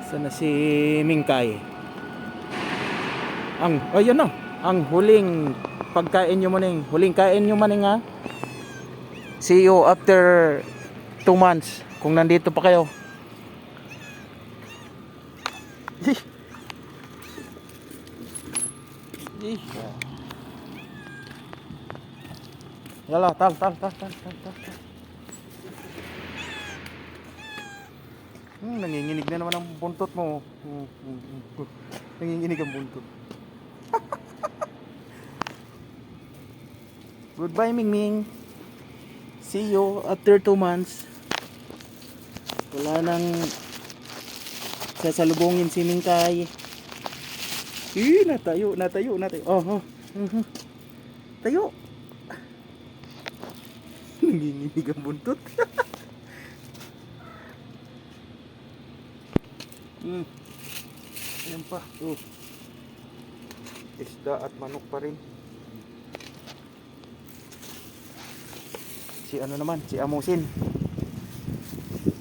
Sana si Mingkay. Ayun na. Ang huling pagkain nyo maning. Huling kain nyo maning ha. See you after 2 months. Kung nandito pa kayo. Yala, tal. Nanginginig na naman ang buntot mo. Nanginginig ang buntot. Goodbye, Mingming. See you after 2 months. Wala nang sasalubungin si Mingkay. Natayo. Oh. Tayo. Nanginginig ang buntot. Ayan pa. Isda at manok pa rin. Si ano naman, si Amusin.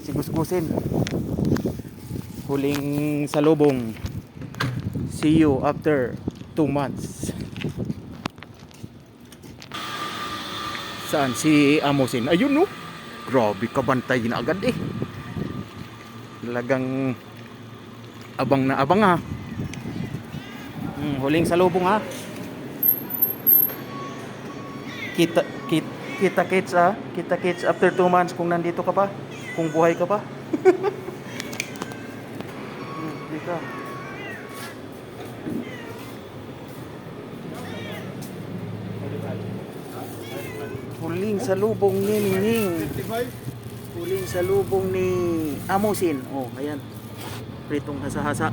Si Gusgusin. Huling salubong. See you after 2 months. Saan si Amusin? Ayun no. Grabe, kabantay na agad eh. Talagang abang na abang ha. Huling salubong ha. Kita kits ha. Kita kits after 2 months kung nandito ka pa. Kung buhay ka pa. Hindi ka. Huling salubong ni Ning. Huling salubong ni Amusin. Oh, ayan. Pritong hasa-hasa.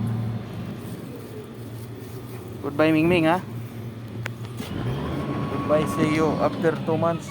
Goodbye, Mingming ha. Goodbye, see you after 2 months.